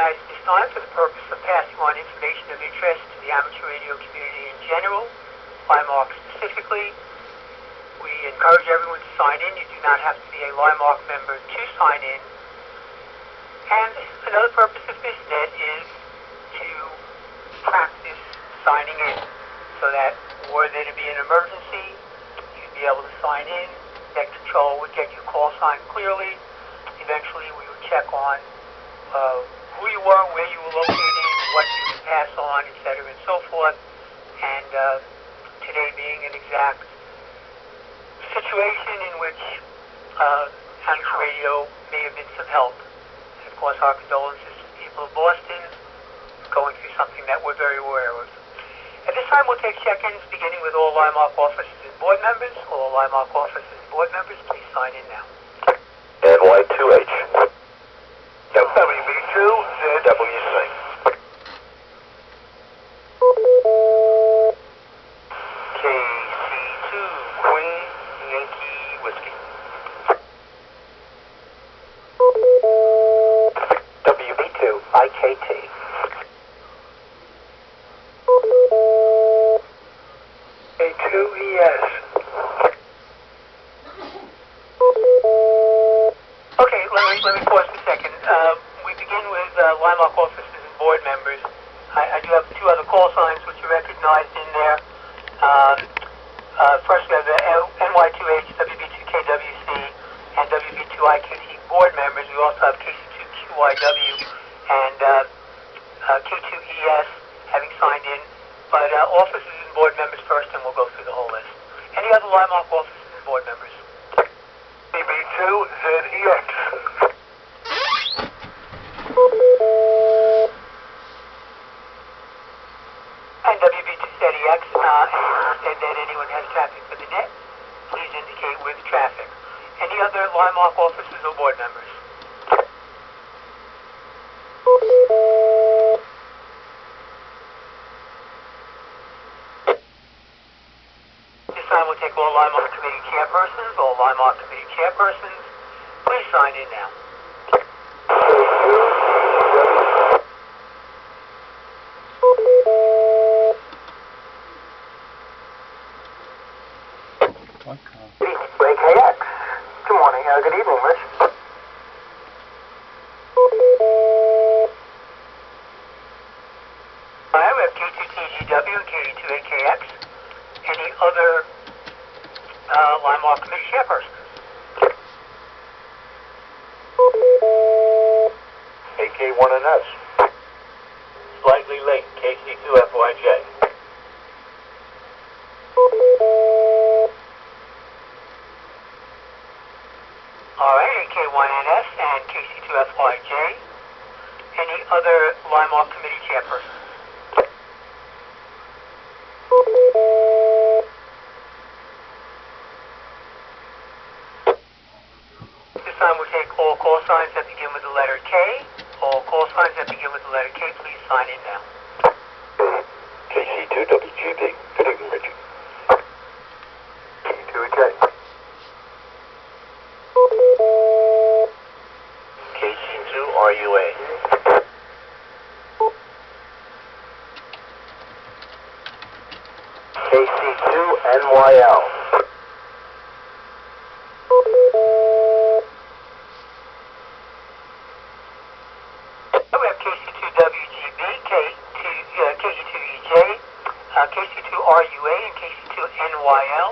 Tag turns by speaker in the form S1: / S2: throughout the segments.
S1: recognized this time for the purpose of passing on information of interest to the amateur radio community in general, limarc specifically. We encourage everyone to sign in. You do not have to be a limarc member to sign in. And another purpose of this net is to practice signing in so that were there to be an emergency, you'd be able to sign in. Net control would get your call sign clearly. Eventually we would check on who you were, where you were located, what you could pass on, etc., and so forth. And today being an exact situation in which amateur radio may have been some help. And of course, our condolences to the people of Boston going through something that we're very aware of. At this time, we'll take check-ins, beginning with all limarc officers and board members. All limarc officers and board members, please sign in now.
S2: NY2H. WB2ZWC. KC2 Queen Yankee Whiskey. WB2 IKT. A2ES.
S1: Okay, let me pause for a second. We begin with limarc officers and board members. I do have two other call signs which are recognized in there. First, we have the NY2H, WB2KWC, and WB2IKT board members. We also have KC2QYW and K2ES having signed in. But officers and board members first, and we'll go through the whole list. Any other limarc officers and board members?
S2: WB2ZEX.
S1: And WB2ZEX, said that anyone has traffic for the net, please indicate with traffic. Any other limarc officers or board members? This time we'll take all limarc committee chairpersons, all limarc committee chairpersons. Please sign in now.
S2: KX. Good morning. Good evening, Rich.
S1: All right, we have K2TGW and K2AKX. Any other limarc committee chairpersons?
S2: AK1NS. Slightly late. KC2FYJ.
S1: All right, AK1NS and KC2FYJ. Any other limarc committee chairpersons? This time we'll take all call signs that begin with the letter K. All call signs that begin with the letter K, please sign in now.
S2: KC2WGB. Good evening, Richard. K2J. KC2RUA. KC2NYL.
S1: We have KC2WGB, KC2EJ, KC2RUA, and KC2NYL.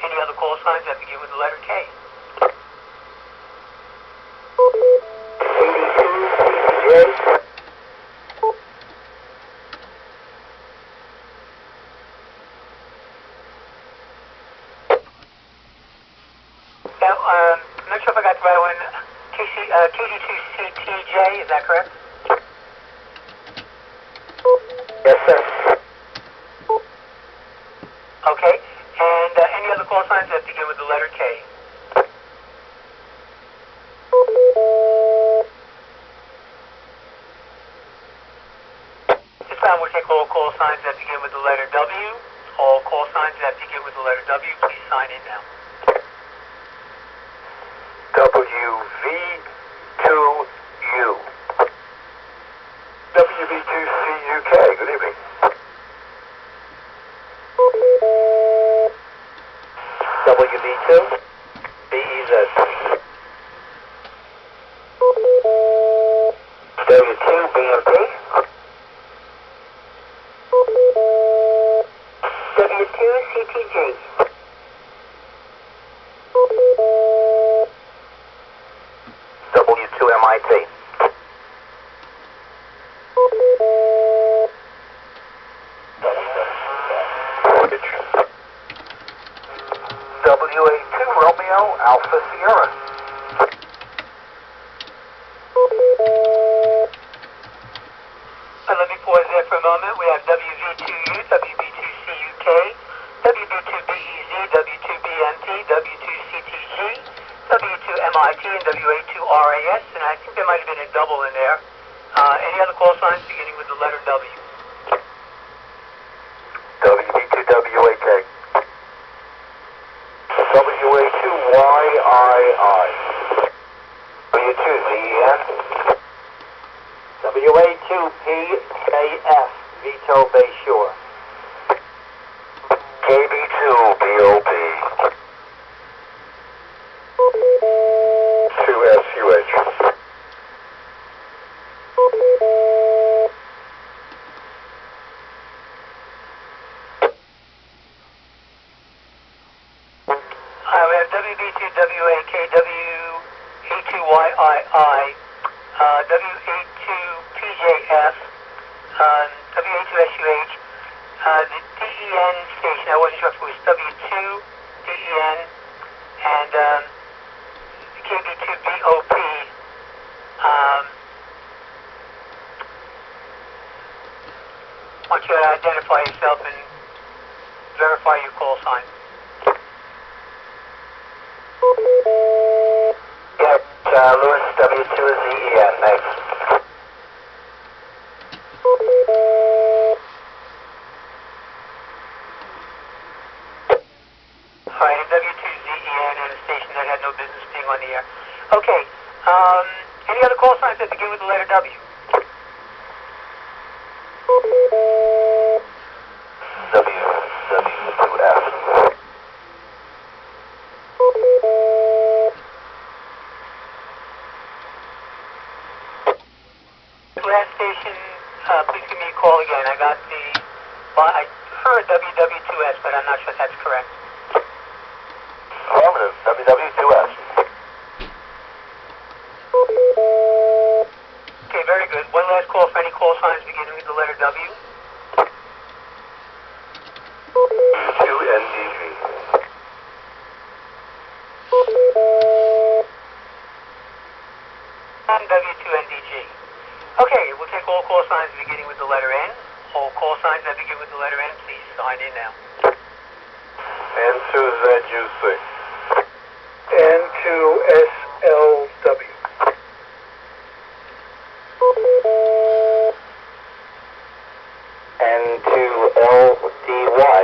S1: Any other call signs that begin with the letter K? Now, I'm not sure if I got the right one. KD2CTJ, is that correct?
S2: Yes, sir.
S1: Okay. And any other call signs that begin with the letter K? This time we'll take all call signs that begin with the letter W. All call signs that begin with the letter W, please sign in now.
S2: WV2U. WB2CUK, good evening. WB2, BEZ. W2, BMP. W2, CTG. W2, MIT. WA2 Romeo Alpha Sierra.
S1: Let me pause there for a moment. We have WV2U, WB2CUK, WB2BEZ, W2BMT, W2CTG, W2MIT, and WA2RAS, and I think there might have been a double in there. Any other call signs beginning with the letter W?
S2: WB2WAK. WA2YII. W2ZEN. WA2PKF, Vito Bayshore. KB2BOP. 2SUH.
S1: We have WB2WAK, WA2YII, WA2PJF, WA2SUH, the DEN station, I wasn't sure if it was W2 DEN, and KB2BOP. I want you to identify yourself and verify your call sign.
S2: Yep, Lewis, W2ZEN, thanks.
S1: Alright, and W2ZEN and a station that had no business being on the air. Okay, any other call signs that begin with the letter W?
S2: W2F.
S1: Last station, please give me a call again. I got I heard WW2S, but I'm not sure if that's correct.
S2: Affirmative, WW2S.
S1: Okay, very good. One last call for any call signs beginning with the letter W.
S2: 2NDG.
S1: And W2NDG. Okay, we'll take all call signs beginning with the letter N. All call signs that begin with the letter N, please sign in now.
S2: N2ZUC.
S3: N2SLW.
S2: N2LDY.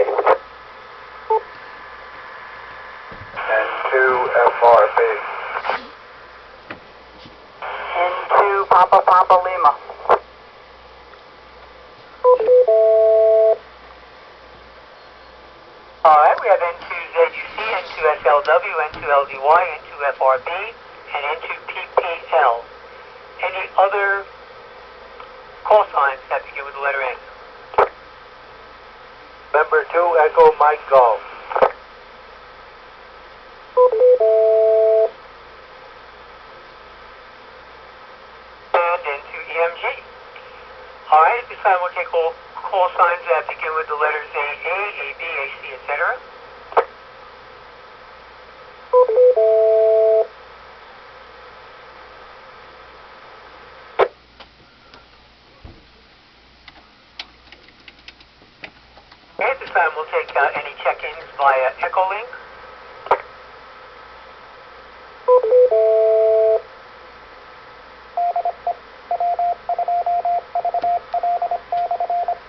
S2: N2FRB.
S3: N2 Papa Papa Lima.
S1: Alright, we have N2ZUC, N2SLW, N2LDY, N2FRB, and N2PPL. Any other call signs that begin with the letter N?
S2: Member 2, Echo Mike Golf.
S1: And N2EMG. Alright, at this time we'll take all call signs that begin with the letters AA, AB, AC, etc. Okay, at this time we'll take any check-ins via Echolink.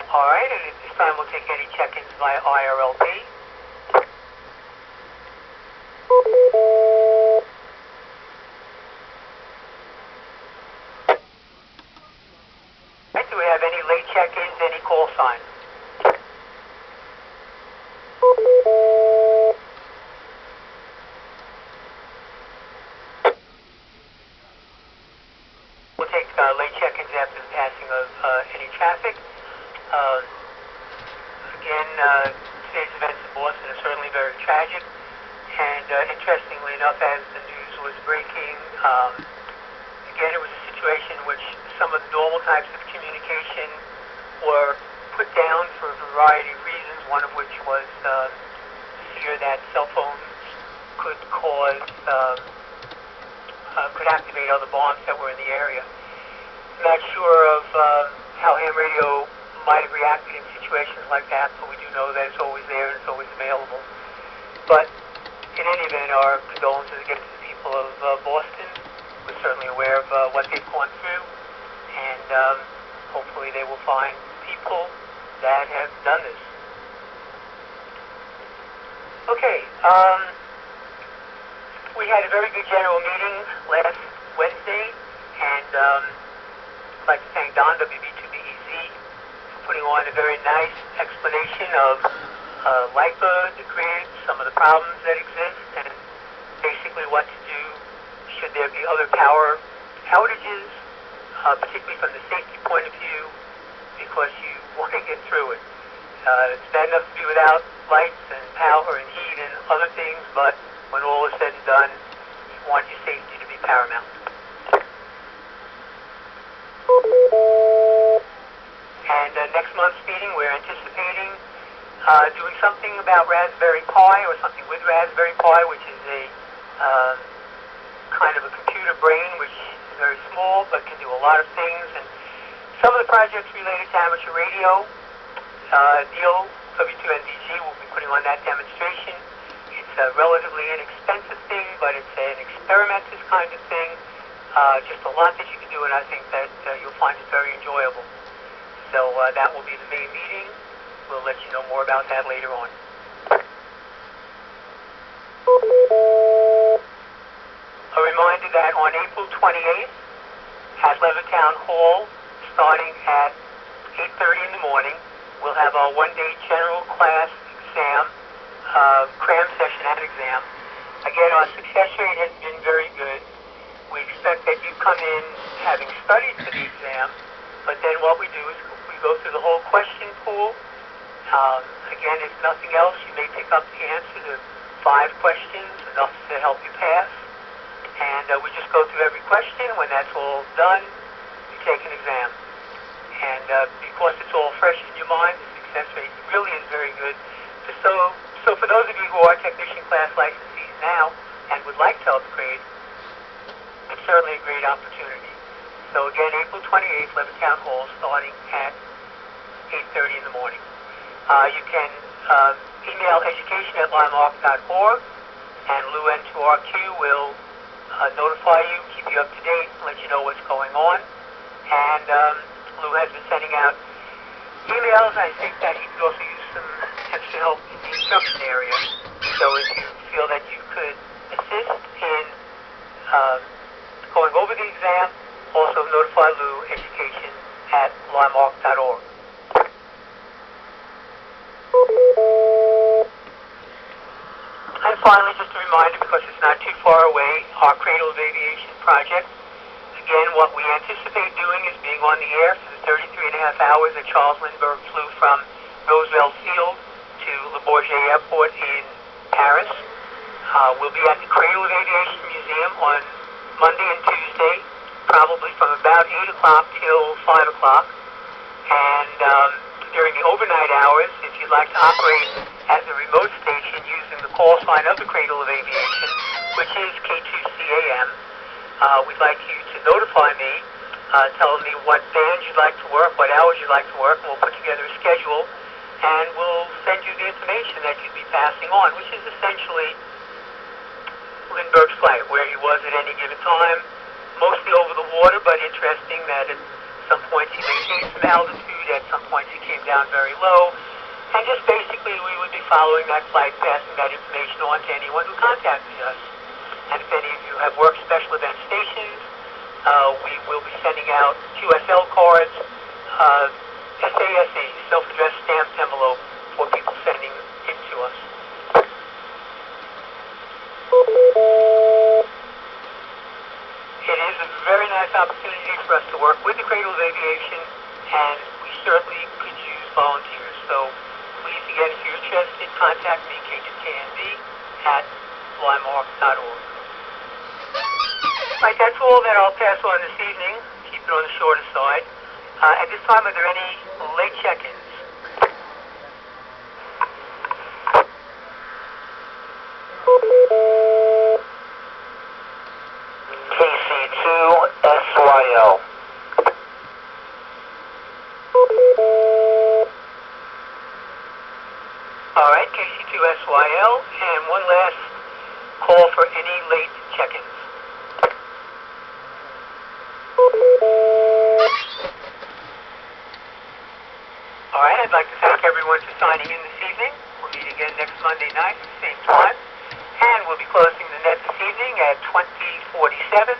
S1: Alright, and at this time we'll take any check-ins via IRLP. Alright, do we have We'll take late check-ins after the passing of any traffic. Again, today's events in Boston are certainly very tragic, and interestingly enough, as the news was breaking, again, it was a situation in which some of the normal types of communication were put down for a variety of reasons, one of which was fear that cell phones could cause, could activate other bombs that were in the area. I'm not sure of how ham radio might have reacted in situations like that, but we do know that it's always there and it's always available. But in any event, our condolences again to the people of Boston. We're certainly aware of what they've gone through, and hopefully they will find people that have done this. Okay, we had a very good general meeting last Wednesday, and I'd like to thank Don, WB2BEZ, for putting on a very nice explanation of LIPA, the grid, some of the problems that exist, and basically what to do should there be other power outages, particularly from the safety point of view, because you want to get through it. It's bad enough to be without lights and power and heat and other things, but when all is said and done, you want your safety to be paramount. And next month's meeting, we're anticipating doing something about Raspberry Pi, or something with Raspberry Pi, which is a kind of a computer brain, which is very small but can do a lot of things. And some of the projects related to amateur radio, Neil, W2NDG, will be putting on that demonstration. It's a relatively inexpensive thing, but it's an experimental kind of thing. Just a lot that you can do, and I think that you'll find it very enjoyable. So that will be the main meeting. We'll let you know more about that later on. A reminder that on April 28th at Levittown Hall, starting at 8:30 in the morning, we'll have our one-day general class exam, cram session and exam. Again, our success rate has been very good. We expect that you come in having studied for the exam, but then what we do is we go through the whole question pool. Again, if nothing else, you may pick up the answer to 5 questions, enough to help you pass. And we just go through every question. When that's all done, you take an exam. And because it's all fresh in your mind, the success rate really is very good. So for those of you who are technician class licensees now and would like to upgrade, it's certainly a great opportunity. So again, April 28th, Levittown Hall, starting at 8:30 in the morning. You can email education@limarc.org, and Lou N2RQ will notify you, keep you up to date, let you know what's going on. And Lou has been sending out emails. I think that he could also use some extra help in the instruction area. So if you feel that you could assist in going over the exam, also notify Lou, education@limarc.org. And finally, just a reminder, because it's not too far away, our Cradle of Aviation project. Again, what we anticipate doing is being on the air for the 33.5 hours that Charles Lindbergh flew from Roosevelt Field to Le Bourget Airport in Paris. We'll be at the Cradle of Aviation Museum on Monday and Tuesday, probably from about 8 o'clock till 5 o'clock. And during the overnight hours, if you'd like to operate as a remote station using the call sign of the Cradle of Aviation, which is K2CAM, we'd like you to notify me, tell me what bands you'd like to work, what hours you'd like to work, and we'll put together a schedule, and we'll send you the information that you'd be passing on, which is essentially Lindbergh's flight, where he was at any given time, mostly over the water, but interesting that at some points he maintained some altitude, at some points he came down very low, and just basically we would be following that flight, passing that information on to anyone who contacted us. And if any of you have worked special event stations, we will be sending out QSL cards, SASE, self-addressed stamped envelope, for people sending it to us. contact me, k2knb@limarc.org. Right, that's all that I'll pass on this evening. Keep it on the shorter side. At this time, are there any late check-ins?
S2: KC2SYL.
S1: All right, KC2SYL, and one last call for any late check-ins. All right, I'd like to thank everyone for signing in this evening. We'll meet again next Monday night, same time, and we'll be closing the net this evening at 2047,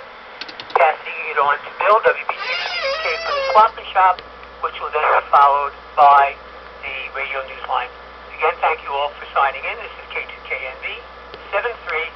S1: passing it on to Bill, WBGC for the Swap and Shop, which will then be followed by the radio news line. Again, thank you all for signing in. This is K2KNB 73.